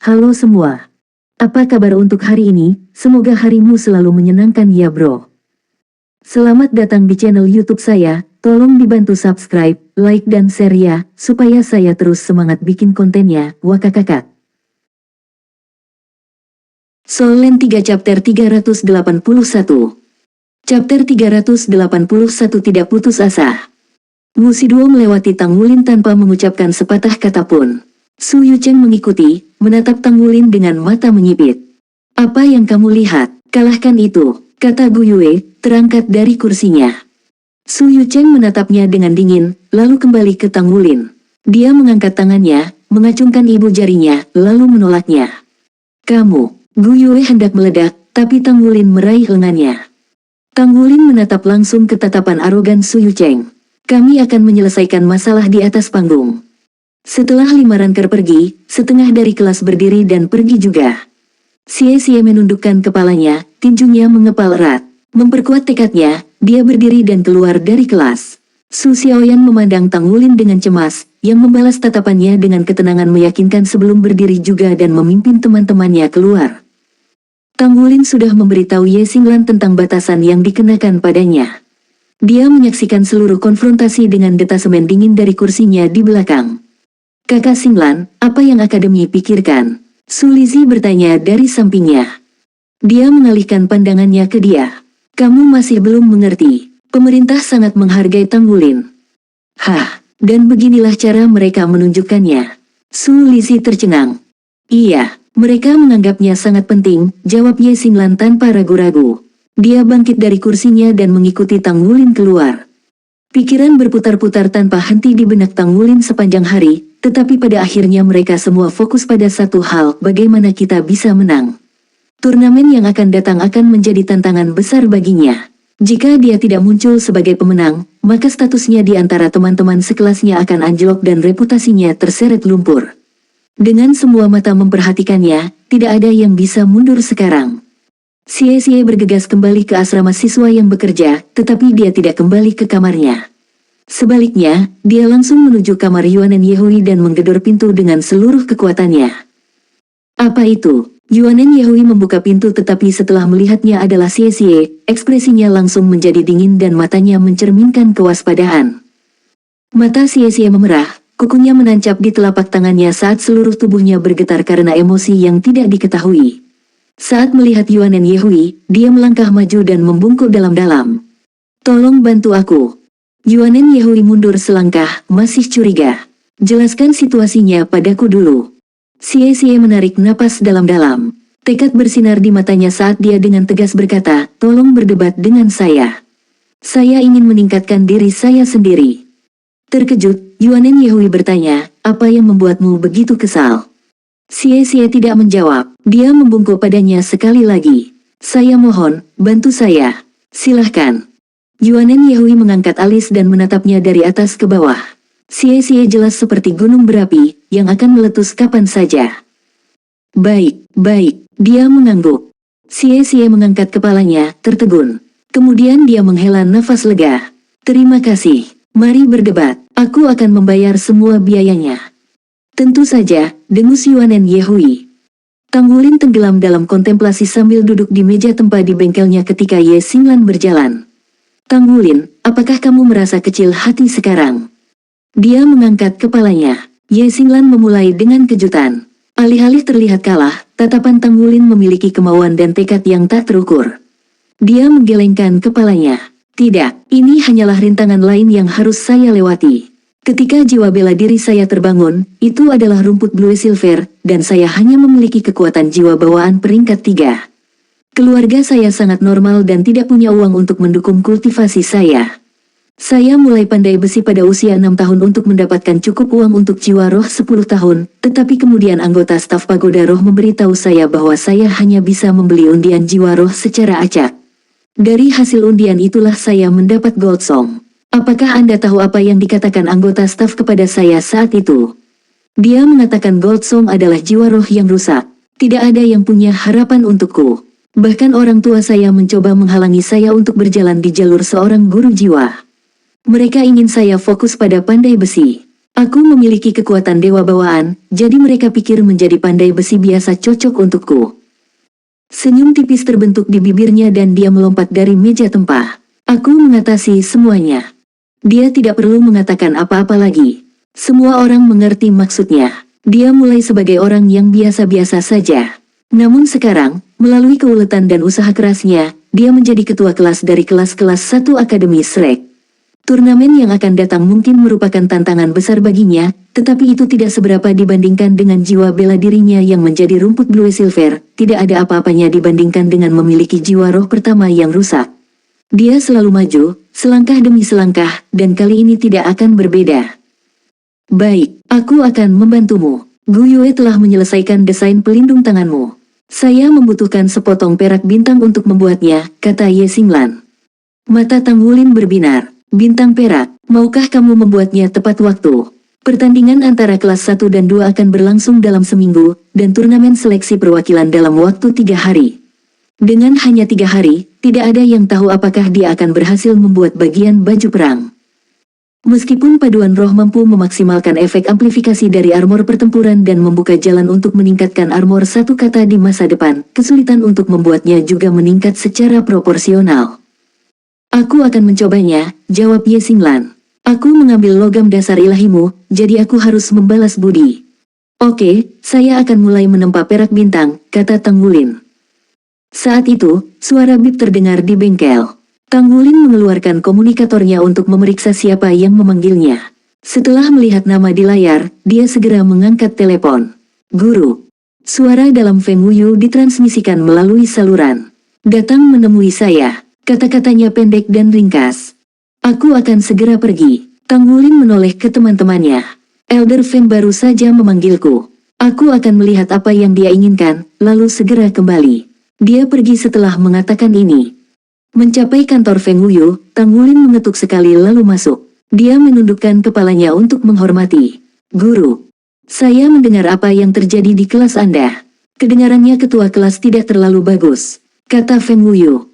Halo semua. Apa kabar untuk hari ini? Semoga harimu selalu menyenangkan ya bro. Selamat datang di channel YouTube saya. Tolong dibantu subscribe, like dan share ya, supaya saya terus semangat bikin kontennya. Wakakakak. Solen 3 chapter 381. Chapter 381 tidak putus asa. Musiduo melewati Tang Wulin tanpa mengucapkan sepatah kata pun. Su Yucheng mengikuti, menatap Tang Wulin dengan mata menyipit. Apa yang kamu lihat? Kalahkan itu, kata Gu Yue, terangkat dari kursinya. Su Yucheng menatapnya dengan dingin, lalu kembali ke Tang Wulin. Dia mengangkat tangannya, mengacungkan ibu jarinya, lalu menolaknya. Kamu, Gu Yue hendak meledak, tapi Tang Wulin meraih lengannya. Tang Wulin menatap langsung ke tatapan arogan Su Yucheng. Kami akan menyelesaikan masalah di atas panggung. Setelah 5 ranker pergi, setengah dari kelas berdiri dan pergi juga. Xie menundukkan kepalanya, tinjunya mengepal erat. Memperkuat tekadnya, dia berdiri dan keluar dari kelas. Su Xiaoyan memandang Tang Wulin dengan cemas, yang membalas tatapannya dengan ketenangan meyakinkan sebelum berdiri juga dan memimpin teman-temannya keluar. Tang Wulin sudah memberitahu Ye Xinglan tentang batasan yang dikenakan padanya. Dia menyaksikan seluruh konfrontasi dengan detasemen dingin dari kursinya di belakang. Kakak Xinglan, apa yang akademi pikirkan? Su Lizhi bertanya dari sampingnya. Dia mengalihkan pandangannya ke dia. Kamu masih belum mengerti. Pemerintah sangat menghargai Tang Wulin. Hah, dan beginilah cara mereka menunjukkannya. Su Lizhi tercengang. Iya, mereka menganggapnya sangat penting, jawab Ye Xinglan tanpa ragu-ragu. Dia bangkit dari kursinya dan mengikuti Tang Wulin keluar. Pikiran berputar-putar tanpa henti di benak Tang Wulin sepanjang hari, tetapi pada akhirnya mereka semua fokus pada satu hal, bagaimana kita bisa menang. Turnamen yang akan datang akan menjadi tantangan besar baginya. Jika dia tidak muncul sebagai pemenang, maka statusnya di antara teman-teman sekelasnya akan anjlok dan reputasinya terseret lumpur. Dengan semua mata memperhatikannya, tidak ada yang bisa mundur sekarang. Xie bergegas kembali ke asrama siswa yang bekerja, tetapi dia tidak kembali ke kamarnya. Sebaliknya, dia langsung menuju kamar Yuanen Yehui dan menggedor pintu dengan seluruh kekuatannya. Apa itu? Yuanen Yehui membuka pintu tetapi setelah melihatnya adalah Xie, ekspresinya langsung menjadi dingin dan matanya mencerminkan kewaspadaan. Mata Xie memerah, kukunya menancap di telapak tangannya saat seluruh tubuhnya bergetar karena emosi yang tidak diketahui. Saat melihat Yuanen Yehui, dia melangkah maju dan membungkuk dalam-dalam. Tolong bantu aku. Yuanen Yehui mundur selangkah, masih curiga. Jelaskan situasinya padaku dulu. Xie menarik napas dalam-dalam. Tekad bersinar di matanya saat dia dengan tegas berkata, tolong berdebat dengan saya. Saya ingin meningkatkan diri saya sendiri. Terkejut, Yuanen Yehui bertanya, apa yang membuatmu begitu kesal? Xie tidak menjawab, dia membungkuk padanya sekali lagi. Saya mohon, bantu saya. Silahkan. Yuanen Yehui mengangkat alis dan menatapnya dari atas ke bawah. Xie jelas seperti gunung berapi, yang akan meletus kapan saja. Baik, dia mengangguk. Xie mengangkat kepalanya, tertegun. Kemudian dia menghela nafas lega. Terima kasih, mari berdebat, aku akan membayar semua biayanya. Tentu saja, dengus Yuanen Yehui. Tang Wulin tenggelam dalam kontemplasi sambil duduk di meja tempat di bengkelnya ketika Ye Xinglan berjalan. Tang Wulin, apakah kamu merasa kecil hati sekarang? Dia mengangkat kepalanya. Ye Xinglan memulai dengan kejutan. Alih-alih terlihat kalah, tatapan Tang Wulin memiliki kemauan dan tekad yang tak terukur. Dia menggelengkan kepalanya. Tidak, ini hanyalah rintangan lain yang harus saya lewati. Ketika jiwa bela diri saya terbangun, itu adalah rumput Blue Silver, dan saya hanya memiliki kekuatan jiwa bawaan peringkat 3. Keluarga saya sangat normal dan tidak punya uang untuk mendukung kultivasi saya. Saya mulai pandai besi pada usia 6 tahun untuk mendapatkan cukup uang untuk jiwa roh 10 tahun, tetapi kemudian anggota staf pagoda roh memberitahu saya bahwa saya hanya bisa membeli undian jiwa roh secara acak. Dari hasil undian itulah saya mendapat Gold Song. Apakah Anda tahu apa yang dikatakan anggota staf kepada saya saat itu? Dia mengatakan Gold Song adalah jiwa roh yang rusak. Tidak ada yang punya harapan untukku. Bahkan orang tua saya mencoba menghalangi saya untuk berjalan di jalur seorang guru jiwa. Mereka ingin saya fokus pada pandai besi. Aku memiliki kekuatan dewa bawaan, jadi mereka pikir menjadi pandai besi biasa cocok untukku. Senyum tipis terbentuk di bibirnya dan dia melompat dari meja tempah. Aku mengatasi semuanya. Dia tidak perlu mengatakan apa-apa lagi. Semua orang mengerti maksudnya. Dia mulai sebagai orang yang biasa-biasa saja. Namun sekarang, melalui keuletan dan usaha kerasnya, dia menjadi ketua kelas dari kelas-kelas 1 Akademi Shrek. Turnamen yang akan datang mungkin merupakan tantangan besar baginya, tetapi itu tidak seberapa dibandingkan dengan jiwa bela dirinya yang menjadi rumput Blue Silver, tidak ada apa-apanya dibandingkan dengan memiliki jiwa roh pertama yang rusak. Dia selalu maju, selangkah demi selangkah, dan kali ini tidak akan berbeda. Baik, aku akan membantumu. Gu Yue telah menyelesaikan desain pelindung tanganmu. Saya membutuhkan sepotong perak bintang untuk membuatnya, kata Ye Xinglan. Mata Tang Wulin berbinar. Bintang perak, maukah kamu membuatnya tepat waktu? Pertandingan antara kelas 1 dan 2 akan berlangsung dalam seminggu, dan turnamen seleksi perwakilan dalam waktu 3 hari. Dengan hanya 3 hari, tidak ada yang tahu apakah dia akan berhasil membuat bagian baju perang. Meskipun paduan roh mampu memaksimalkan efek amplifikasi dari armor pertempuran dan membuka jalan untuk meningkatkan armor satu kata di masa depan, kesulitan untuk membuatnya juga meningkat secara proporsional. Aku akan mencobanya, jawab Ye Xinglan. Aku mengambil logam dasar ilahimu, jadi aku harus membalas budi. Oke, saya akan mulai menempa perak bintang, kata Tang Wulin. Saat itu, suara bip terdengar di bengkel. Tang Wulin mengeluarkan komunikatornya untuk memeriksa siapa yang memanggilnya. Setelah melihat nama di layar, dia segera mengangkat telepon. Guru. Suara dalam Feng Wuyu ditransmisikan melalui saluran. Datang menemui saya. Kata-katanya pendek dan ringkas. Aku akan segera pergi. Tang Wulin menoleh ke teman-temannya. Elder Feng baru saja memanggilku. Aku akan melihat apa yang dia inginkan, lalu segera kembali. Dia pergi setelah mengatakan ini. Mencapai kantor Feng Wuyu, Tang Wulin mengetuk sekali lalu masuk. Dia menundukkan kepalanya untuk menghormati. Guru. Saya mendengar apa yang terjadi di kelas Anda. Kedengarannya ketua kelas tidak terlalu bagus, kata Feng Wuyu.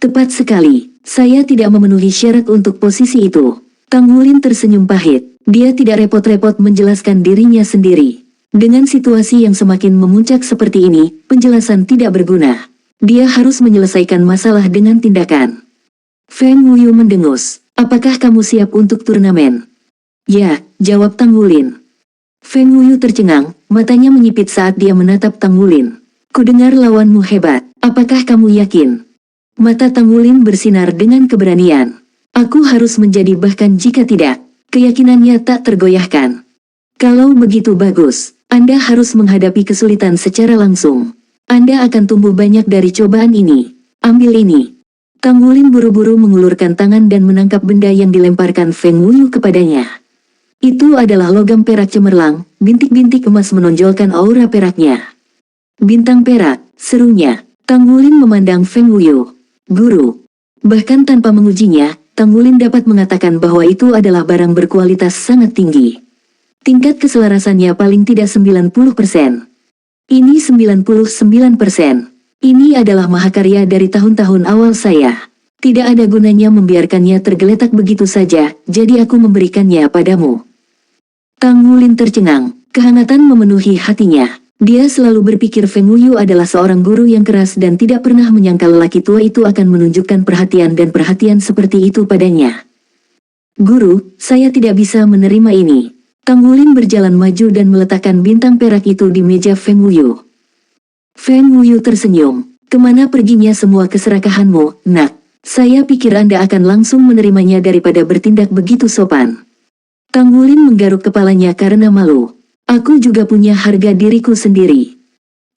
Tepat sekali. Saya tidak memenuhi syarat untuk posisi itu. Tang Wulin tersenyum pahit. Dia tidak repot-repot menjelaskan dirinya sendiri. Dengan situasi yang semakin memuncak seperti ini, penjelasan tidak berguna. Dia harus menyelesaikan masalah dengan tindakan. Feng Wuyu mendengus. Apakah kamu siap untuk turnamen? Ya, jawab Tang Wulin. Feng Wuyu tercengang, matanya menyipit saat dia menatap Tang Wulin. Kudengar lawanmu hebat, apakah kamu yakin? Mata Tang Wulin bersinar dengan keberanian. Aku harus menjadi bahkan jika tidak, keyakinannya tak tergoyahkan. Kalau begitu bagus, Anda harus menghadapi kesulitan secara langsung. Anda akan tumbuh banyak dari cobaan ini. Ambil ini. Tang Wulin buru-buru mengulurkan tangan dan menangkap benda yang dilemparkan Feng Wuyu kepadanya. Itu adalah logam perak cemerlang, bintik-bintik emas menonjolkan aura peraknya. Bintang perak, serunya. Tang Wulin memandang Feng Wuyu. Guru. Bahkan tanpa mengujinya, Tang Wulin dapat mengatakan bahwa itu adalah barang berkualitas sangat tinggi. Tingkat keselarasannya paling tidak 90%. Ini 99%. Ini adalah mahakarya dari tahun-tahun awal saya. Tidak ada gunanya membiarkannya tergeletak begitu saja, jadi aku memberikannya padamu. Tang Wulin tercengang, kehangatan memenuhi hatinya. Dia selalu berpikir Feng Wuyu adalah seorang guru yang keras dan tidak pernah menyangka lelaki tua itu akan menunjukkan perhatian dan perhatian seperti itu padanya. Guru, saya tidak bisa menerima ini. Tang Wulin berjalan maju dan meletakkan bintang perak itu di meja Feng Wuyu. Feng Wuyu tersenyum. Kemana perginya semua keserakahanmu, nak? Saya pikir Anda akan langsung menerimanya daripada bertindak begitu sopan. Tang Wulin menggaruk kepalanya karena malu. Aku juga punya harga diriku sendiri.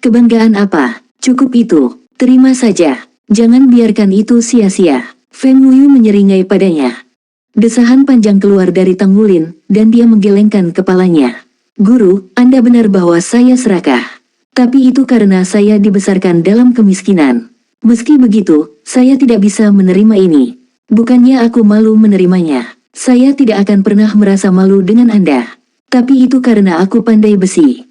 Kebanggaan apa? Cukup itu. Terima saja. Jangan biarkan itu sia-sia. Feng Wuyu menyeringai padanya. Desahan panjang keluar dari Tang Wulin, dan dia menggelengkan kepalanya. Guru, Anda benar bahwa saya serakah. Tapi itu karena saya dibesarkan dalam kemiskinan. Meski begitu, saya tidak bisa menerima ini. Bukannya aku malu menerimanya. Saya tidak akan pernah merasa malu dengan Anda. Tapi itu karena aku pandai besi.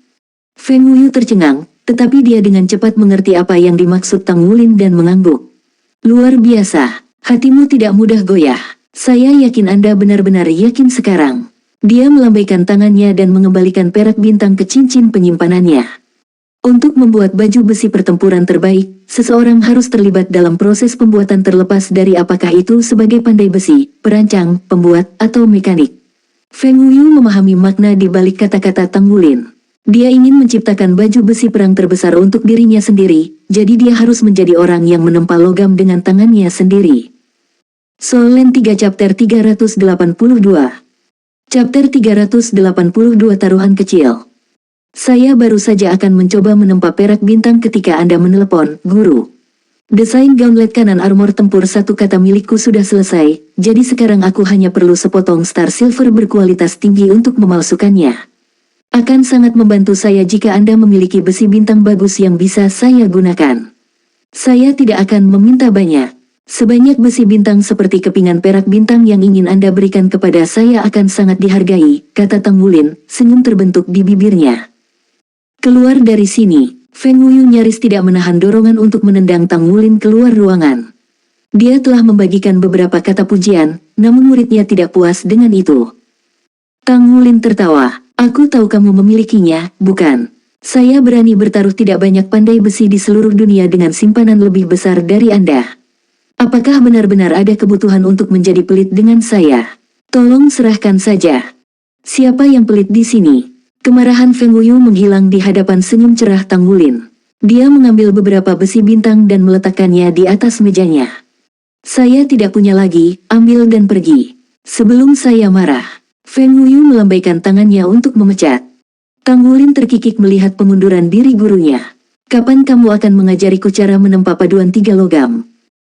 Feng Wuyu tercengang, tetapi dia dengan cepat mengerti apa yang dimaksud Tang Wulin dan mengangguk. Luar biasa, hatimu tidak mudah goyah. Saya yakin Anda benar-benar yakin sekarang. Dia melambaikan tangannya dan mengembalikan perak bintang ke cincin penyimpanannya. Untuk membuat baju besi pertempuran terbaik, seseorang harus terlibat dalam proses pembuatan terlepas dari apakah itu sebagai pandai besi, perancang, pembuat, atau mekanik. Feng Wuyu memahami makna di balik kata-kata Tang Wulin. Dia ingin menciptakan baju besi perang terbesar untuk dirinya sendiri, jadi dia harus menjadi orang yang menempa logam dengan tangannya sendiri. Soul Land 3 Chapter 382. Chapter 382 Taruhan Kecil. Saya baru saja akan mencoba menempa perak bintang ketika Anda menelepon, Guru. Desain gauntlet kanan armor tempur satu kata milikku sudah selesai, jadi sekarang aku hanya perlu sepotong Star Silver berkualitas tinggi untuk memalsukannya. Akan sangat membantu saya jika Anda memiliki besi bintang bagus yang bisa saya gunakan. Saya tidak akan meminta banyak. Sebanyak besi bintang seperti kepingan perak bintang yang ingin Anda berikan kepada saya akan sangat dihargai, kata Tang Wulin, senyum terbentuk di bibirnya. Keluar dari sini. Feng Wuyu nyaris tidak menahan dorongan untuk menendang Tang Wulin keluar ruangan. Dia telah membagikan beberapa kata pujian, namun muridnya tidak puas dengan itu. Tang Wulin tertawa. Aku tahu kamu memilikinya, bukan? Saya berani bertaruh tidak banyak pandai besi di seluruh dunia dengan simpanan lebih besar dari Anda. Apakah benar-benar ada kebutuhan untuk menjadi pelit dengan saya? Tolong serahkan saja. Siapa yang pelit di sini? Kemarahan Feng Wuyu menghilang di hadapan senyum cerah Tang Wulin. Dia mengambil beberapa besi bintang dan meletakkannya di atas mejanya. Saya tidak punya lagi, ambil dan pergi. Sebelum saya marah. Feng Wuyu melambaikan tangannya untuk memecat. Tang Wulin terkikik melihat pengunduran diri gurunya. Kapan kamu akan mengajariku cara menempa paduan 3 logam?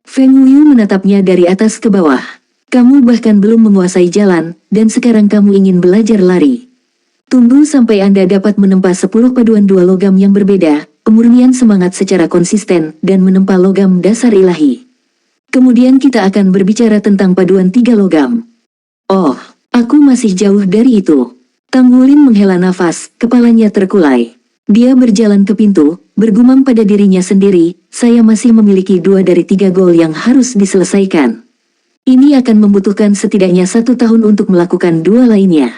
Feng Wuyu menatapnya dari atas ke bawah. Kamu bahkan belum menguasai jalan, dan sekarang kamu ingin belajar lari. Tunggu sampai Anda dapat menempa 10 paduan 2 logam yang berbeda, kemurnian semangat secara konsisten, dan menempa logam dasar ilahi. Kemudian kita akan berbicara tentang paduan 3 logam. Oh. Aku masih jauh dari itu. Tang Wulin menghela nafas, kepalanya terkulai. Dia berjalan ke pintu, bergumam pada dirinya sendiri, saya masih memiliki 2 dari 3 gol yang harus diselesaikan. Ini akan membutuhkan setidaknya 1 tahun untuk melakukan 2 lainnya.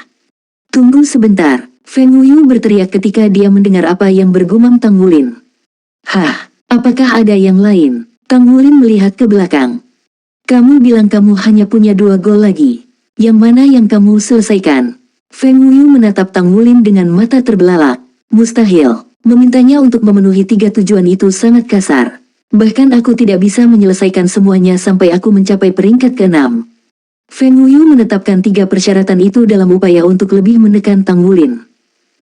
Tunggu sebentar, Feng Wuyu berteriak ketika dia mendengar apa yang bergumam Tang Wulin. Hah, apakah ada yang lain? Tang Wulin melihat ke belakang. Kamu bilang kamu hanya punya 2 gol lagi. Yang mana yang kamu selesaikan? Feng Wuyu menatap Tang Wulin dengan mata terbelalak. Mustahil. Memintanya untuk memenuhi 3 tujuan itu sangat kasar. Bahkan aku tidak bisa menyelesaikan semuanya sampai aku mencapai peringkat ke-6. Feng Wuyu menetapkan 3 persyaratan itu dalam upaya untuk lebih menekan Tang Wulin.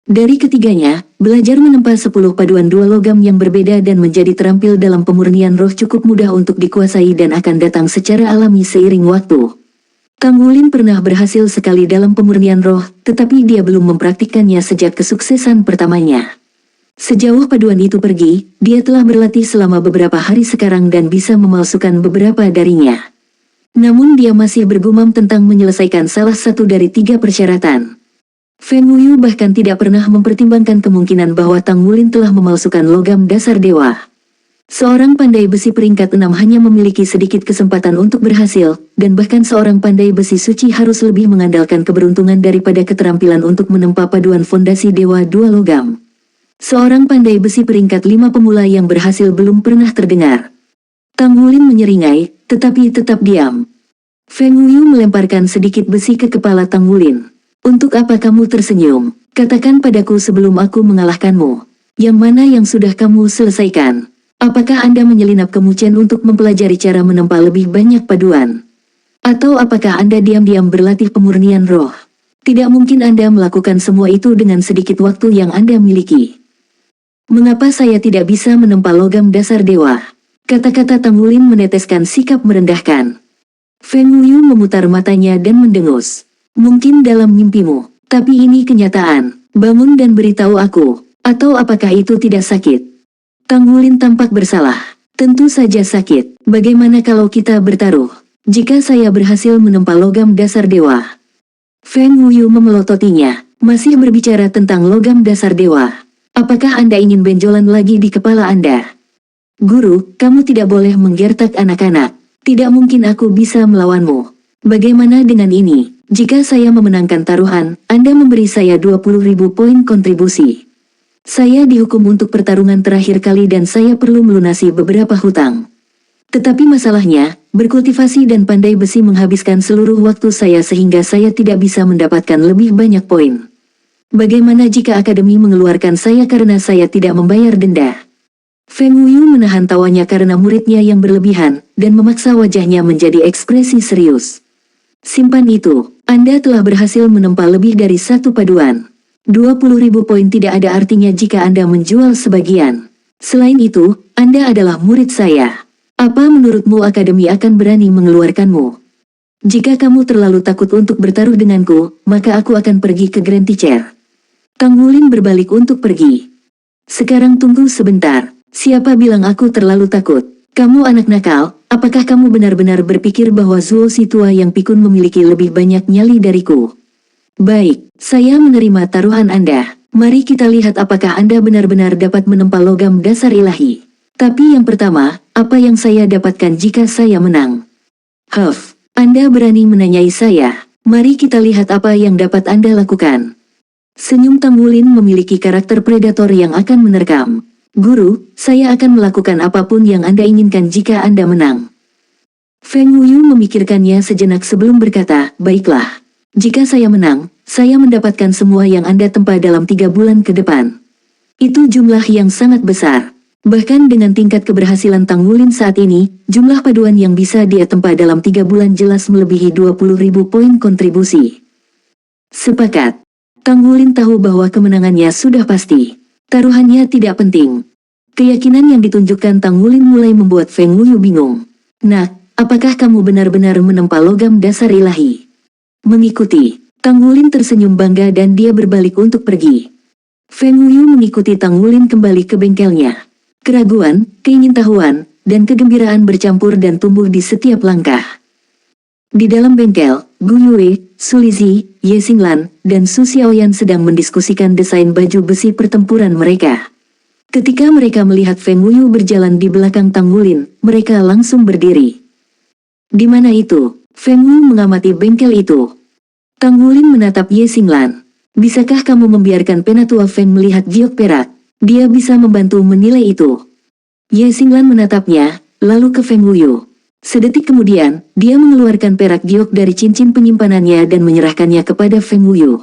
Dari ketiganya, belajar menempa 10 paduan 2 logam yang berbeda dan menjadi terampil dalam pemurnian roh cukup mudah untuk dikuasai dan akan datang secara alami seiring waktu. Tang Wulin pernah berhasil sekali dalam pemurnian roh, tetapi dia belum mempraktikkannya sejak kesuksesan pertamanya. Sejauh paduan itu pergi, dia telah berlatih selama beberapa hari sekarang dan bisa memalsukan beberapa darinya. Namun dia masih bergumam tentang menyelesaikan salah satu dari 3 persyaratan. Feng Wuyu bahkan tidak pernah mempertimbangkan kemungkinan bahwa Tang Wulin telah memalsukan logam dasar dewa. Seorang pandai besi peringkat 6 hanya memiliki sedikit kesempatan untuk berhasil, dan bahkan seorang pandai besi suci harus lebih mengandalkan keberuntungan daripada keterampilan untuk menempa paduan fondasi dewa 2 logam. Seorang pandai besi peringkat 5 pemula yang berhasil belum pernah terdengar. Tang Wulin menyeringai, tetapi tetap diam. Feng Wuyu melemparkan sedikit besi ke kepala Tang Wulin. Untuk apa kamu tersenyum? Katakan padaku sebelum aku mengalahkanmu. Yang mana yang sudah kamu selesaikan? Apakah Anda menyelinap ke Muchen untuk mempelajari cara menempa lebih banyak paduan? Atau apakah Anda diam-diam berlatih pemurnian roh? Tidak mungkin Anda melakukan semua itu dengan sedikit waktu yang Anda miliki. Mengapa saya tidak bisa menempa logam dasar dewa? Kata-kata Tang Wulin meneteskan sikap merendahkan. Feng Wuyu memutar matanya dan mendengus. Mungkin dalam mimpimu, tapi ini kenyataan. Bangun dan beritahu aku. Atau apakah itu tidak sakit? Tang Wulin tampak bersalah. Tentu saja sakit. Bagaimana kalau kita bertaruh? Jika saya berhasil menempa logam dasar dewa. Feng Wuyu memelototinya. Masih berbicara tentang logam dasar dewa. Apakah Anda ingin benjolan lagi di kepala Anda? Guru, kamu tidak boleh menggertak anak-anak. Tidak mungkin aku bisa melawanmu. Bagaimana dengan ini? Jika saya memenangkan taruhan, Anda memberi saya 20.000 poin kontribusi. Saya dihukum untuk pertarungan terakhir kali dan saya perlu melunasi beberapa hutang. Tetapi masalahnya, berkultivasi dan pandai besi menghabiskan seluruh waktu saya sehingga saya tidak bisa mendapatkan lebih banyak poin. Bagaimana jika akademi mengeluarkan saya karena saya tidak membayar denda? Feng Wuyu menahan tawanya karena muridnya yang berlebihan, dan memaksa wajahnya menjadi ekspresi serius. Simpan itu, Anda telah berhasil menempa lebih dari satu paduan. 20.000 poin tidak ada artinya jika Anda menjual sebagian. Selain itu, Anda adalah murid saya. Apa menurutmu akademi akan berani mengeluarkanmu? Jika kamu terlalu takut untuk bertaruh denganku, maka aku akan pergi ke Grand Teacher. Tang Wulin berbalik untuk pergi. Sekarang tunggu sebentar, siapa bilang aku terlalu takut? Kamu anak nakal, apakah kamu benar-benar berpikir bahwa Zuo si tua yang pikun memiliki lebih banyak nyali dariku? Baik, saya menerima taruhan Anda. Mari kita lihat apakah Anda benar-benar dapat menempa logam dasar ilahi. Tapi yang pertama, apa yang saya dapatkan jika saya menang? Huff, Anda berani menanyai saya. Mari kita lihat apa yang dapat Anda lakukan. Senyum Tang Wulin memiliki karakter predator yang akan menerkam. Guru, saya akan melakukan apapun yang Anda inginkan jika Anda menang. Feng Wuyu memikirkannya sejenak sebelum berkata, baiklah. Jika saya menang, saya mendapatkan semua yang Anda tempa dalam 3 bulan ke depan. Itu jumlah yang sangat besar. Bahkan dengan tingkat keberhasilan Tang Wulin saat ini, jumlah paduan yang bisa dia tempa dalam 3 bulan jelas melebihi 20.000 poin kontribusi. Sepakat. Tang Wulin tahu bahwa kemenangannya sudah pasti. Taruhannya tidak penting. Keyakinan yang ditunjukkan Tang Wulin mulai membuat Feng Wuyu bingung. Nak, apakah kamu benar-benar menempa logam dasar ilahi? Mengikuti. Tang Wulin tersenyum bangga dan dia berbalik untuk pergi. Feng Wuyu mengikuti Tang Wulin kembali ke bengkelnya. Keraguan, keingintahuan, dan kegembiraan bercampur dan tumbuh di setiap langkah. Di dalam bengkel, Gu Yue, Su Lizhi, Ye Xinglan, dan Su Xiaoyan sedang mendiskusikan desain baju besi pertempuran mereka. Ketika mereka melihat Feng Wuyu berjalan di belakang Tang Wulin, mereka langsung berdiri. Di mana itu? Feng Wuyu mengamati bengkel itu. Tang Wulin menatap Ye Xinglan. Bisakah kamu membiarkan penatua Feng melihat giok perak? Dia bisa membantu menilai itu. Ye Xinglan menatapnya, lalu ke Feng Wuyu. Sedetik kemudian, dia mengeluarkan perak giok dari cincin penyimpanannya dan menyerahkannya kepada Feng Wuyu.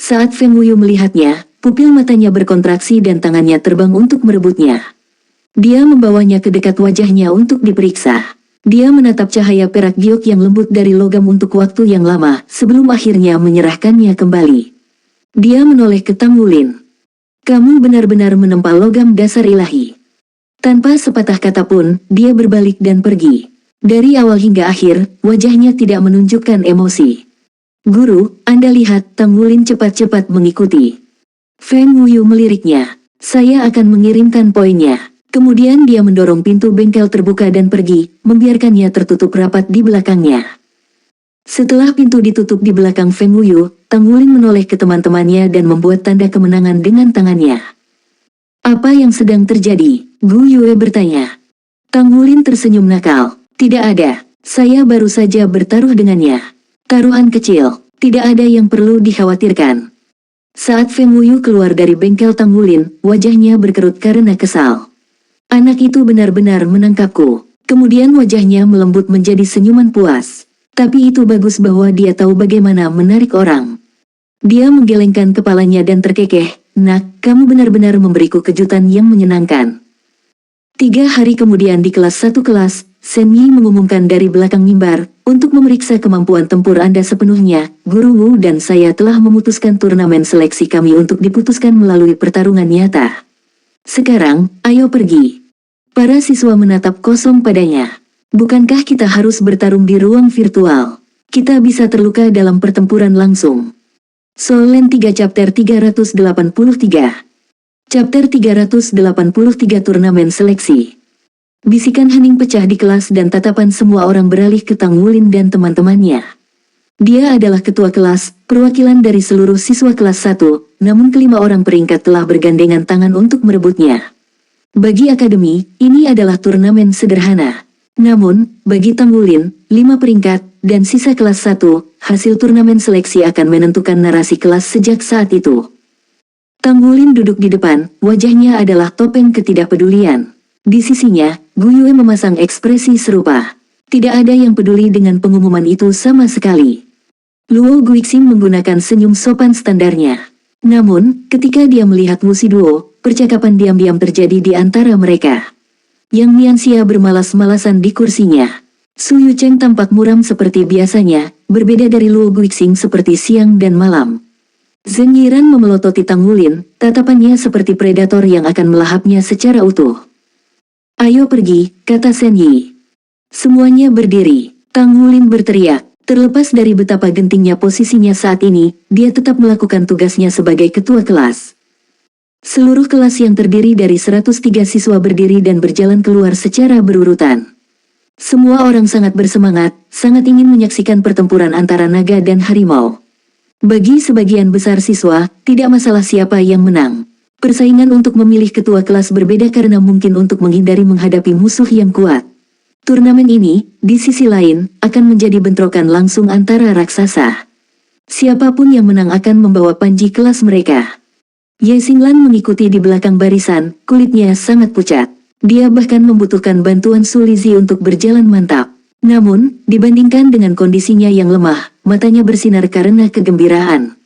Saat Feng Wuyu melihatnya, pupil matanya berkontraksi dan tangannya terbang untuk merebutnya. Dia membawanya ke dekat wajahnya untuk diperiksa. Dia menatap cahaya perak giok yang lembut dari logam untuk waktu yang lama, sebelum akhirnya menyerahkannya kembali. Dia menoleh ke Tang Wulin. Kamu benar-benar menempa logam dasar ilahi. Tanpa sepatah kata pun, dia berbalik dan pergi. Dari awal hingga akhir, wajahnya tidak menunjukkan emosi. Guru, Anda lihat, Tang Wulin cepat-cepat mengikuti. Feng Wuyu meliriknya. Saya akan mengirimkan poinnya. Kemudian dia mendorong pintu bengkel terbuka dan pergi, membiarkannya tertutup rapat di belakangnya. Setelah pintu ditutup di belakang Feng Wuyu, Tang Wulin menoleh ke teman-temannya dan membuat tanda kemenangan dengan tangannya. Apa yang sedang terjadi? Gu Yue bertanya. Tang Wulin tersenyum nakal. Tidak ada, saya baru saja bertaruh dengannya. Taruhan kecil, tidak ada yang perlu dikhawatirkan. Saat Feng Wuyu keluar dari bengkel Tang Wulin, wajahnya berkerut karena kesal. Anak itu benar-benar menangkapku. Kemudian wajahnya melembut menjadi senyuman puas. Tapi itu bagus bahwa dia tahu bagaimana menarik orang. Dia menggelengkan kepalanya dan terkekeh. Nak, kamu benar-benar memberiku kejutan yang menyenangkan. 3 hari kemudian di kelas 1 kelas, Shen Yi mengumumkan dari belakang mimbar, untuk memeriksa kemampuan tempur Anda sepenuhnya, Guru Wu dan saya telah memutuskan turnamen seleksi kami untuk diputuskan melalui pertarungan nyata. Sekarang, ayo pergi. Para siswa menatap kosong padanya. Bukankah kita harus bertarung di ruang virtual? Kita bisa terluka dalam pertempuran langsung. Soul Land 3 Chapter 383. Chapter 383 Turnamen Seleksi. Bisikan hening pecah di kelas dan tatapan semua orang beralih ke Tang Wulin dan teman-temannya. Dia adalah ketua kelas, perwakilan dari seluruh siswa kelas 1, namun kelima orang peringkat telah bergandengan tangan untuk merebutnya. Bagi akademi, ini adalah turnamen sederhana. Namun, bagi Tanggulin, 5 peringkat, dan sisa kelas 1, hasil turnamen seleksi akan menentukan narasi kelas sejak saat itu. Tanggulin duduk di depan, wajahnya adalah topeng ketidakpedulian. Di sisinya, Gu Yue memasang ekspresi serupa. Tidak ada yang peduli dengan pengumuman itu sama sekali. Luo Guixing menggunakan senyum sopan standarnya. Namun, ketika dia melihat Wu Shiduo, percakapan diam-diam terjadi di antara mereka. Yang Nianxia bermalas-malasan di kursinya. Su Yucheng tampak muram seperti biasanya, berbeda dari Luo Guixing seperti siang dan malam. Zheng Yiran memelototi Tanggulin, tatapannya seperti predator yang akan melahapnya secara utuh. "Ayo pergi," kata Shen Yi. Semuanya berdiri. Tanggulin berteriak. Terlepas dari betapa gentingnya posisinya saat ini, dia tetap melakukan tugasnya sebagai ketua kelas. Seluruh kelas yang terdiri dari 103 siswa berdiri dan berjalan keluar secara berurutan. Semua orang sangat bersemangat, sangat ingin menyaksikan pertempuran antara naga dan harimau. Bagi sebagian besar siswa, tidak masalah siapa yang menang. Persaingan untuk memilih ketua kelas berbeda karena mungkin untuk menghindari menghadapi musuh yang kuat. Turnamen ini, di sisi lain, akan menjadi bentrokan langsung antara raksasa. Siapapun yang menang akan membawa panji kelas mereka. Ye Xinglan mengikuti di belakang barisan, kulitnya sangat pucat. Dia bahkan membutuhkan bantuan Su Lizhi untuk berjalan mantap. Namun, dibandingkan dengan kondisinya yang lemah, matanya bersinar karena kegembiraan.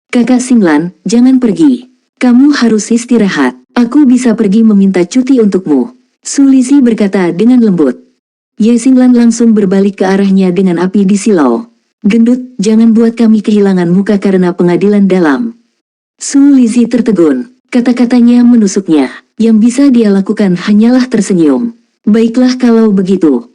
"Kakak Xinglan, jangan pergi. Kamu harus istirahat. Aku bisa pergi meminta cuti untukmu," Su Lizhi berkata dengan lembut. Ye Xinglan langsung berbalik ke arahnya dengan api di silau. "Gendut, jangan buat kami kehilangan muka karena pengadilan dalam." Su Lizhi tertegun. Kata-katanya menusuknya. Yang bisa dia lakukan hanyalah tersenyum. "Baiklah kalau begitu.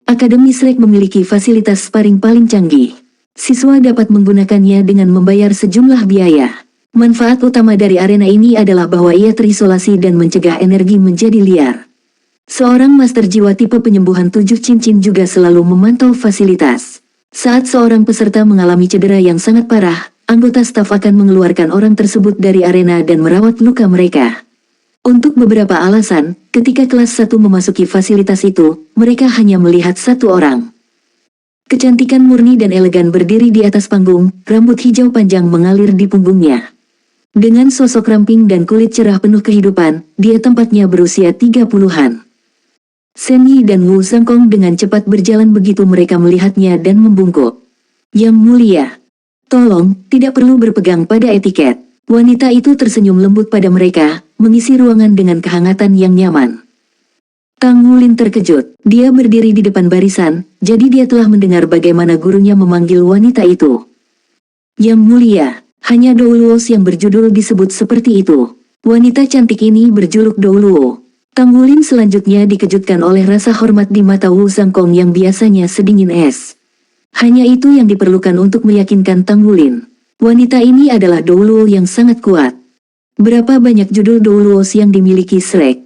Akademi Shrek memiliki fasilitas sparring paling canggih. Siswa dapat menggunakannya dengan membayar sejumlah biaya. Manfaat utama dari arena ini adalah bahwa ia terisolasi dan mencegah energi menjadi liar. Seorang master jiwa tipe penyembuhan 7 cincin juga selalu memantau fasilitas. Saat seorang peserta mengalami cedera yang sangat parah, anggota staf akan mengeluarkan orang tersebut dari arena dan merawat luka mereka. Untuk beberapa alasan, ketika kelas 1 memasuki fasilitas itu, mereka hanya melihat satu orang. Kecantikan murni dan elegan berdiri di atas panggung, rambut hijau panjang mengalir di punggungnya. Dengan sosok ramping dan kulit cerah penuh kehidupan, dia tampaknya berusia 30-an. Shen Yi dan Wu Zhangkong dengan cepat berjalan begitu mereka melihatnya dan membungkuk. "Yang mulia, tolong, tidak perlu berpegang pada etiket." Wanita itu tersenyum lembut pada mereka, mengisi ruangan dengan kehangatan yang nyaman. Tanggulin terkejut. Dia berdiri di depan barisan, jadi dia telah mendengar bagaimana gurunya memanggil wanita itu. "Yang mulia, hanya Douluos yang berjudul disebut seperti itu." Wanita cantik ini berjuluk Douluo. Tanggulin selanjutnya dikejutkan oleh rasa hormat di mata Wu Zhangkong yang biasanya sedingin es. Hanya itu yang diperlukan untuk meyakinkan Tanggulin. Wanita ini adalah Douluo yang sangat kuat. Berapa banyak judul Douluos yang dimiliki Shrek?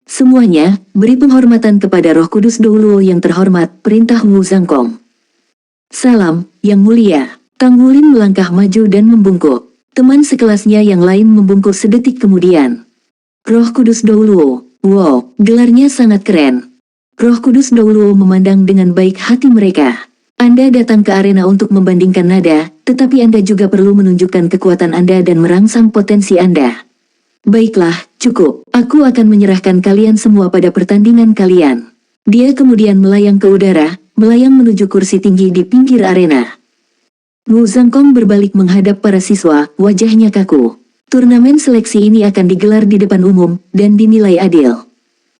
Semuanya, beri penghormatan kepada Roh Kudus Douluo yang terhormat, perintah Wu Zhangkong. "Salam, Yang Mulia." Tanggulin melangkah maju dan membungkuk. Teman sekelasnya yang lain membungkuk sedetik kemudian. "Roh Kudus Douluo, wow, gelarnya sangat keren." Roh Kudus Douluo memandang dengan baik hati mereka. "Anda datang ke arena untuk membandingkan nada, tetapi Anda juga perlu menunjukkan kekuatan Anda dan merangsang potensi Anda. Baiklah, cukup. Aku akan menyerahkan kalian semua pada pertandingan kalian." Dia kemudian melayang ke udara, melayang menuju kursi tinggi di pinggir arena. Wu Zhangkong berbalik menghadap para siswa, wajahnya kaku. Turnamen seleksi ini akan digelar di depan umum, dan dinilai adil.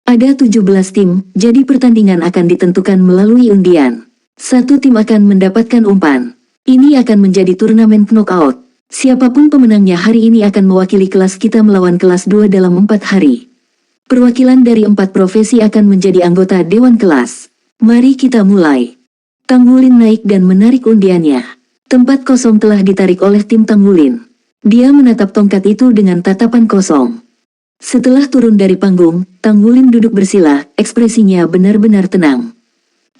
Ada 17 tim, jadi pertandingan akan ditentukan melalui undian. Satu tim akan mendapatkan umpan. Ini akan menjadi turnamen knockout. Siapapun pemenangnya hari ini akan mewakili kelas kita melawan kelas 2 dalam 4 hari. Perwakilan dari 4 profesi akan menjadi anggota dewan kelas. Mari kita mulai. Tanggulin naik dan menarik undiannya. Tempat kosong telah ditarik oleh tim Tanggulin. Dia menatap tongkat itu dengan tatapan kosong. Setelah turun dari panggung, Tanggulin duduk bersila, ekspresinya benar-benar tenang.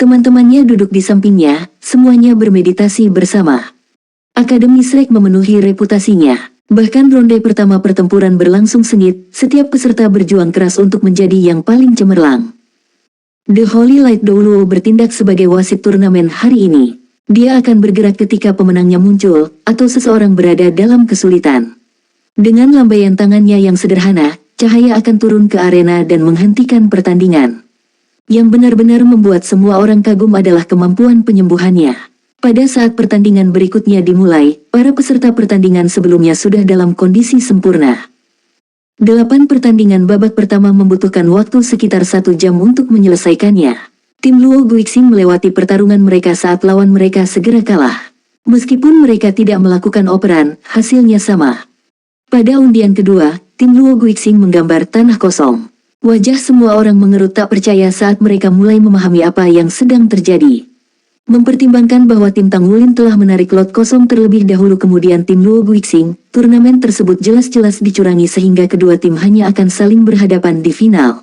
Teman-temannya duduk di sampingnya, semuanya bermeditasi bersama. Akademi Shrek memenuhi reputasinya. Bahkan ronde pertama pertempuran berlangsung sengit, setiap peserta berjuang keras untuk menjadi yang paling cemerlang. The Holy Light Douluo bertindak sebagai wasit turnamen hari ini. Dia akan bergerak ketika pemenangnya muncul, atau seseorang berada dalam kesulitan. Dengan lambaian tangannya yang sederhana, cahaya akan turun ke arena dan menghentikan pertandingan. Yang benar-benar membuat semua orang kagum adalah kemampuan penyembuhannya. Pada saat pertandingan berikutnya dimulai, para peserta pertandingan sebelumnya sudah dalam kondisi sempurna. 8 pertandingan babak pertama membutuhkan waktu sekitar 1 jam untuk menyelesaikannya. Tim Luo Guixing melewati pertarungan mereka saat lawan mereka segera kalah. Meskipun mereka tidak melakukan operan, hasilnya sama. Pada undian kedua, tim Luo Guixing menggambar tanah kosong. Wajah semua orang mengerut tak percaya saat mereka mulai memahami apa yang sedang terjadi. Mempertimbangkan bahwa tim Tangwulin telah menarik lot kosong terlebih dahulu kemudian tim Luo Guixing, turnamen tersebut jelas-jelas dicurangi sehingga kedua tim hanya akan saling berhadapan di final.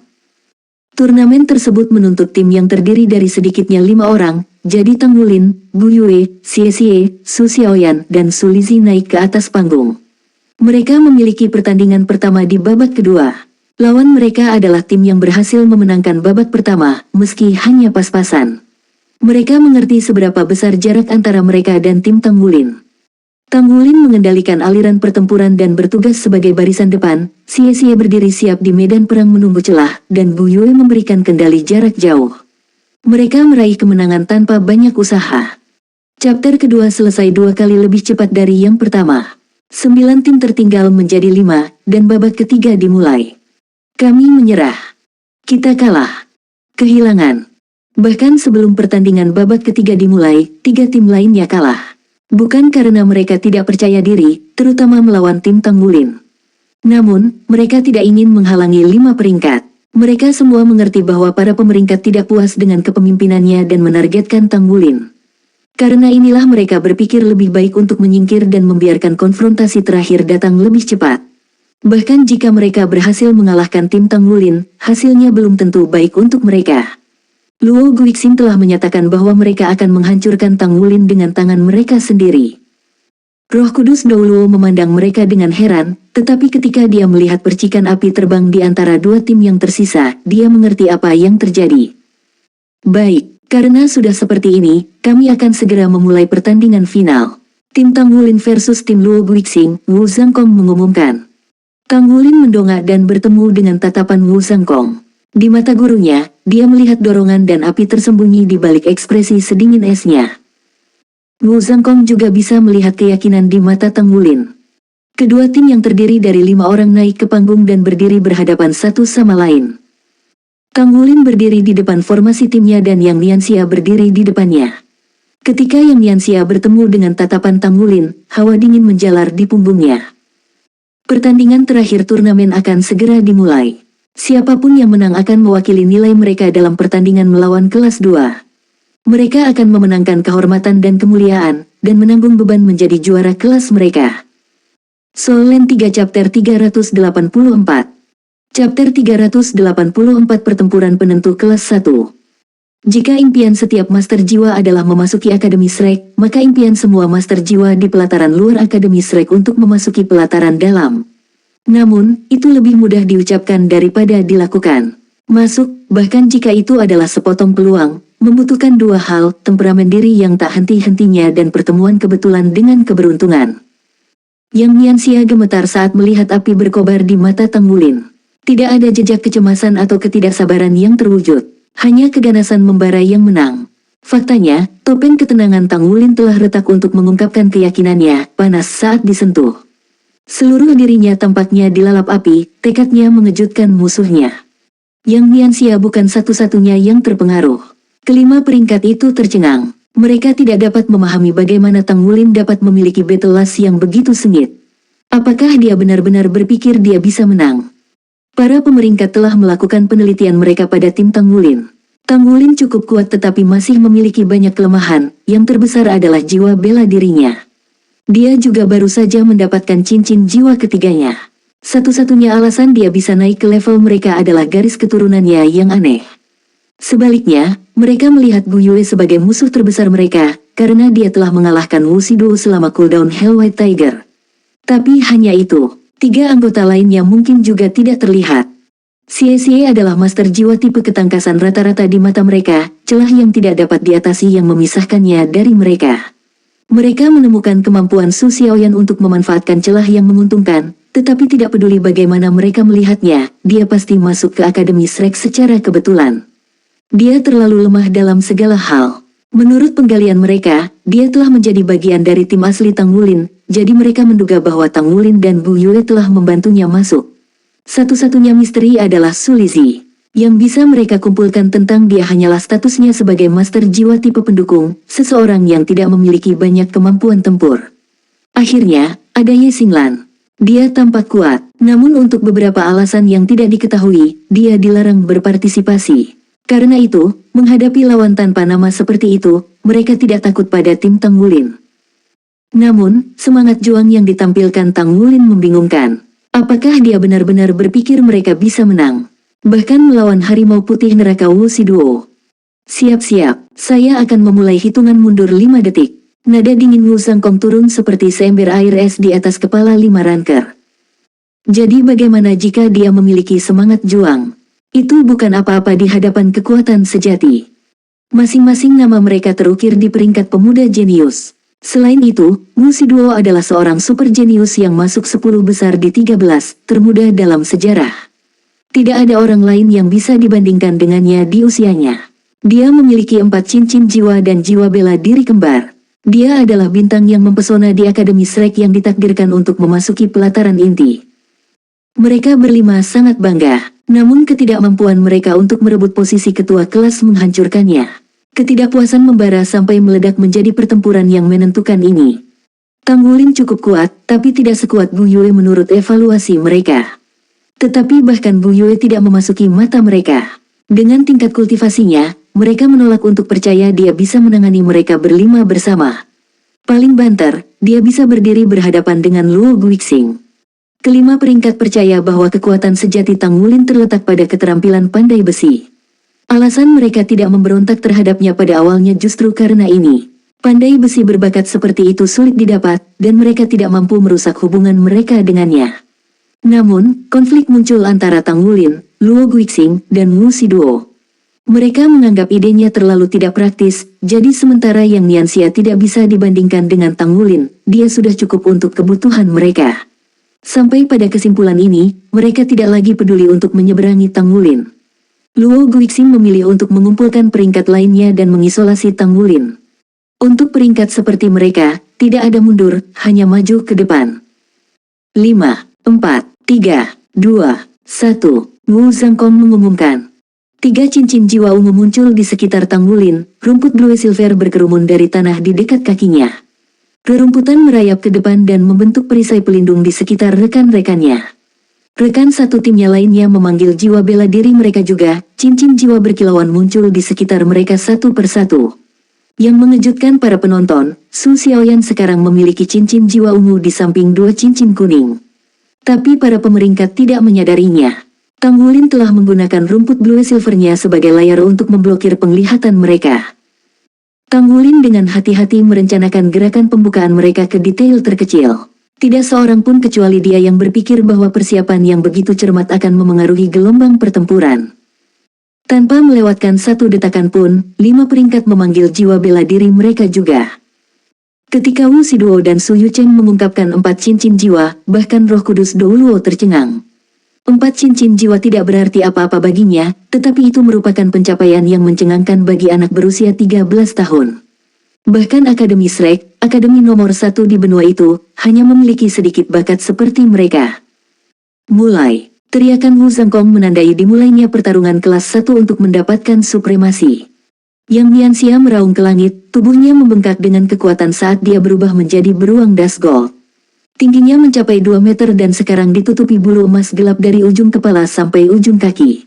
Turnamen tersebut menuntut tim yang terdiri dari sedikitnya 5 orang, jadi Tangwulin, Bu Yue, Xie Xie, Su Xiaoyan, dan Su Lizi naik ke atas panggung. Mereka memiliki pertandingan pertama di babak kedua. Lawan mereka adalah tim yang berhasil memenangkan babak pertama, meski hanya pas-pasan. Mereka mengerti seberapa besar jarak antara mereka dan tim Tangwulin. Tangwulin mengendalikan aliran pertempuran dan bertugas sebagai barisan depan, Xie Xie berdiri siap di medan perang menunggu celah, dan Bu Yue memberikan kendali jarak jauh. Mereka meraih kemenangan tanpa banyak usaha. Chapter kedua selesai 2 kali lebih cepat dari yang pertama. 9 tim tertinggal menjadi 5, dan babak ketiga dimulai. Kami menyerah. Kita kalah. Kehilangan. Bahkan sebelum pertandingan babak ketiga dimulai, 3 tim lainnya kalah. Bukan karena mereka tidak percaya diri, terutama melawan tim Tangwulin. Namun, mereka tidak ingin menghalangi 5 peringkat. Mereka semua mengerti bahwa para pemeringkat tidak puas dengan kepemimpinannya dan menargetkan Tangwulin. Karena inilah mereka berpikir lebih baik untuk menyingkir dan membiarkan konfrontasi terakhir datang lebih cepat. Bahkan jika mereka berhasil mengalahkan tim Tangwulin, hasilnya belum tentu baik untuk mereka. Luo Guixing telah menyatakan bahwa mereka akan menghancurkan Tangwulin dengan tangan mereka sendiri. Roh Kudus Douluo memandang mereka dengan heran, tetapi ketika dia melihat percikan api terbang di antara 2 tim yang tersisa, dia mengerti apa yang terjadi. Baik, karena sudah seperti ini, kami akan segera memulai pertandingan final. Tim Tangwulin versus tim Luo Guixing, Wu Zhangkong mengumumkan. Tangwulin mendongak dan bertemu dengan tatapan Wu Zhangkong. Di mata gurunya, dia melihat dorongan dan api tersembunyi di balik ekspresi sedingin esnya. Wu Zhangkong juga bisa melihat keyakinan di mata Tangwulin. Kedua tim yang terdiri dari 5 orang naik ke panggung dan berdiri berhadapan satu sama lain. Tangwulin berdiri di depan formasi timnya dan Yang Nianxia berdiri di depannya. Ketika Yang Nianxia bertemu dengan tatapan Tangwulin, hawa dingin menjalar di punggungnya. Pertandingan terakhir turnamen akan segera dimulai. Siapapun yang menang akan mewakili nilai mereka dalam pertandingan melawan kelas 2. Mereka akan memenangkan kehormatan dan kemuliaan, dan menanggung beban menjadi juara kelas mereka. Soul Land 3 Chapter 384. Chapter 384 Pertempuran Penentu Kelas 1. Jika impian setiap Master Jiwa adalah memasuki Akademi Shrek, maka impian semua Master Jiwa di pelataran luar Akademi Shrek untuk memasuki pelataran dalam. Namun, itu lebih mudah diucapkan daripada dilakukan. Masuk, bahkan jika itu adalah sepotong peluang, membutuhkan 2 hal, temperamen diri yang tak henti-hentinya dan pertemuan kebetulan dengan keberuntungan. Yang Nianxia gemetar saat melihat api berkobar di mata Tangwulin. Tidak ada jejak kecemasan atau ketidaksabaran yang terwujud, hanya keganasan membara yang menang. Faktanya, topeng ketenangan Tangwulin telah retak untuk mengungkapkan keyakinannya, panas saat disentuh. Seluruh dirinya tampaknya dilalap api, tekadnya mengejutkan musuhnya. Yang Nianxia bukan satu-satunya yang terpengaruh. Kelima peringkat itu tercengang. Mereka tidak dapat memahami bagaimana Tangwulin dapat memiliki battle last yang begitu sengit. Apakah dia benar-benar berpikir dia bisa menang? Para pemeringkat telah melakukan penelitian mereka pada tim Tangwulin. Tangwulin cukup kuat tetapi masih memiliki banyak kelemahan, yang terbesar adalah jiwa bela dirinya. Dia juga baru saja mendapatkan cincin jiwa ketiganya. Satu-satunya alasan dia bisa naik ke level mereka adalah garis keturunannya yang aneh. Sebaliknya, mereka melihat Bu Yue sebagai musuh terbesar mereka, karena dia telah mengalahkan Wu Shiduo selama cooldown Hell White Tiger. Tapi hanya itu, 3 anggota lainnya mungkin juga tidak terlihat. Xie adalah master jiwa tipe ketangkasan rata-rata di mata mereka, celah yang tidak dapat diatasi yang memisahkannya dari mereka. Mereka menemukan kemampuan Su Xiaoyan untuk memanfaatkan celah yang menguntungkan, tetapi tidak peduli bagaimana mereka melihatnya, dia pasti masuk ke Akademi Shrek secara kebetulan. Dia terlalu lemah dalam segala hal. Menurut penggalian mereka, dia telah menjadi bagian dari tim asli Tang Wulin, jadi mereka menduga bahwa Tang Wulin dan Bu Yue telah membantunya masuk. Satu-satunya misteri adalah Su Lizhi. Yang bisa mereka kumpulkan tentang dia hanyalah statusnya sebagai master jiwa tipe pendukung, seseorang yang tidak memiliki banyak kemampuan tempur. Akhirnya, ada Ye Xinglan. Dia tampak kuat, namun untuk beberapa alasan yang tidak diketahui, dia dilarang berpartisipasi. Karena itu, menghadapi lawan tanpa nama seperti itu, mereka tidak takut pada tim Tang Wulin. Namun, semangat juang yang ditampilkan Tang Wulin membingungkan. Apakah dia benar-benar berpikir mereka bisa menang? Bahkan melawan harimau putih neraka Wuxi Duo. Siap-siap, saya akan memulai hitungan mundur 5 detik. Nada dingin Wu Zhangkong turun seperti seember air es di atas kepala 5 ranker. Jadi bagaimana jika dia memiliki semangat juang? Itu bukan apa-apa di hadapan kekuatan sejati. Masing-masing nama mereka terukir di peringkat pemuda jenius. Selain itu, Wuxi Duo adalah seorang super jenius yang masuk 10 besar di 13 termuda dalam sejarah. Tidak ada orang lain yang bisa dibandingkan dengannya di usianya. Dia memiliki 4 cincin jiwa dan jiwa bela diri kembar. Dia adalah bintang yang mempesona di Akademi Shrek yang ditakdirkan untuk memasuki pelataran inti. Mereka berlima sangat bangga, namun ketidakmampuan mereka untuk merebut posisi ketua kelas menghancurkannya. Ketidakpuasan membara sampai meledak menjadi pertempuran yang menentukan ini. Tang Wulin cukup kuat, tapi tidak sekuat Bu Yue menurut evaluasi mereka. Tetapi bahkan Bu Yue tidak memasuki mata mereka. Dengan tingkat kultivasinya, mereka menolak untuk percaya dia bisa menangani mereka berlima bersama. Paling banter, dia bisa berdiri berhadapan dengan Luo Guixing. Kelima peringkat percaya bahwa kekuatan sejati Tang Wulin terletak pada keterampilan pandai besi. Alasan mereka tidak memberontak terhadapnya pada awalnya justru karena ini. Pandai besi berbakat seperti itu sulit didapat, dan mereka tidak mampu merusak hubungan mereka dengannya. Namun, konflik muncul antara Tang Wulin, Luo Guixing, dan Wuxi Duo. Mereka menganggap idenya terlalu tidak praktis, jadi sementara yang Nianxia tidak bisa dibandingkan dengan Tang Wulin, dia sudah cukup untuk kebutuhan mereka. Sampai pada kesimpulan ini, mereka tidak lagi peduli untuk menyeberangi Tang Wulin. Luo Guixing memilih untuk mengumpulkan peringkat lainnya dan mengisolasi Tang Wulin. Untuk peringkat seperti mereka, tidak ada mundur, hanya maju ke depan. 5, 4, 3, 2, 1, Wu Zhangkong mengumumkan. 3 cincin jiwa ungu muncul di sekitar Tang Wulin, rumput blue silver berkerumun dari tanah di dekat kakinya. Rerumputan merayap ke depan dan membentuk perisai pelindung di sekitar rekan-rekannya. Rekan satu timnya lainnya memanggil jiwa bela diri mereka juga, cincin jiwa berkilauan muncul di sekitar mereka satu persatu. Yang mengejutkan para penonton, Su Xiaoyan sekarang memiliki cincin jiwa ungu di samping 2 cincin kuning. Tapi para pemeringkat tidak menyadarinya. Tang Wulin telah menggunakan rumput blue silvernya sebagai layar untuk memblokir penglihatan mereka. Tang Wulin dengan hati-hati merencanakan gerakan pembukaan mereka ke detail terkecil. Tidak seorang pun kecuali dia yang berpikir bahwa persiapan yang begitu cermat akan memengaruhi gelombang pertempuran. Tanpa melewatkan satu detakan pun, 5 peringkat memanggil jiwa bela diri mereka juga. Ketika Wuxi Duo dan Su Yucheng mengungkapkan 4 cincin jiwa, bahkan Roh Kudus Douluo tercengang. 4 cincin jiwa tidak berarti apa-apa baginya, tetapi itu merupakan pencapaian yang mencengangkan bagi anak berusia 13 tahun. Bahkan Akademi Shrek, akademi nomor 1 di benua itu, hanya memiliki sedikit bakat seperti mereka. Mulai, teriakan Wu Zhangkong menandai dimulainya pertarungan kelas 1 untuk mendapatkan supremasi. Yang Nianxia meraung ke langit, tubuhnya membengkak dengan kekuatan saat dia berubah menjadi beruang das gold. Tingginya mencapai 2 meter dan sekarang ditutupi bulu emas gelap dari ujung kepala sampai ujung kaki.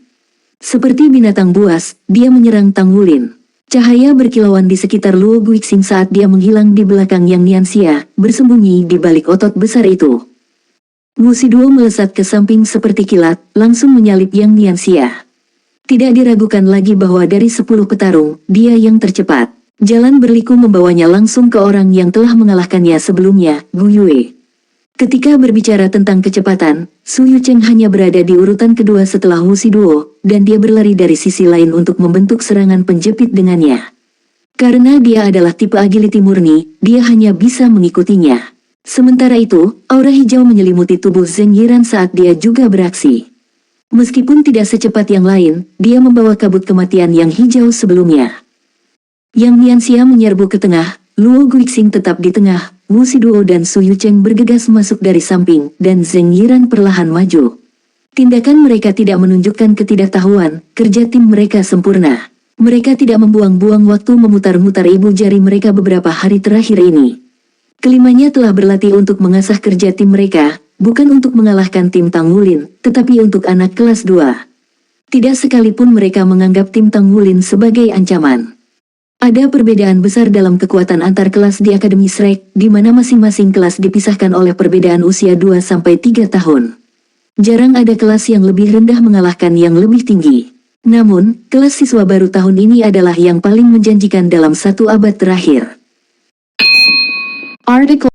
Seperti binatang buas, dia menyerang Tang Wulin. Cahaya berkilauan di sekitar Luo Guixing saat dia menghilang di belakang Yang Nianxia, bersembunyi di balik otot besar itu. Wuxi Duo melesat ke samping seperti kilat, langsung menyalip Yang Nianxia. Tidak diragukan lagi bahwa dari 10 petarung, dia yang tercepat. Jalan berliku membawanya langsung ke orang yang telah mengalahkannya sebelumnya, Gu Yue. Ketika berbicara tentang kecepatan, Su Yucheng hanya berada di urutan kedua setelah Wuxi Duo, dan dia berlari dari sisi lain untuk membentuk serangan penjepit dengannya. Karena dia adalah tipe agility murni, dia hanya bisa mengikutinya. Sementara itu, aura hijau menyelimuti tubuh Zheng Yiran saat dia juga beraksi. Meskipun tidak secepat yang lain, dia membawa kabut kematian yang hijau sebelumnya. Yang Nianxia menyerbu ke tengah, Luo Guixing tetap di tengah, Wuxi Duo dan Su Yucheng bergegas masuk dari samping, dan Zheng Yiran perlahan maju. Tindakan mereka tidak menunjukkan ketidaktahuan, kerja tim mereka sempurna. Mereka tidak membuang-buang waktu memutar-mutar ibu jari mereka beberapa hari terakhir ini. Kelimanya telah berlatih untuk mengasah kerja tim mereka, bukan untuk mengalahkan tim Tang Wulin, tetapi untuk anak kelas 2. Tidak sekalipun mereka menganggap tim Tang Wulin sebagai ancaman. Ada perbedaan besar dalam kekuatan antar kelas di Akademi Shrek, di mana masing-masing kelas dipisahkan oleh perbedaan usia 2-3 tahun. Jarang ada kelas yang lebih rendah mengalahkan yang lebih tinggi. Namun, kelas siswa baru tahun ini adalah yang paling menjanjikan dalam 1 abad terakhir. Artikel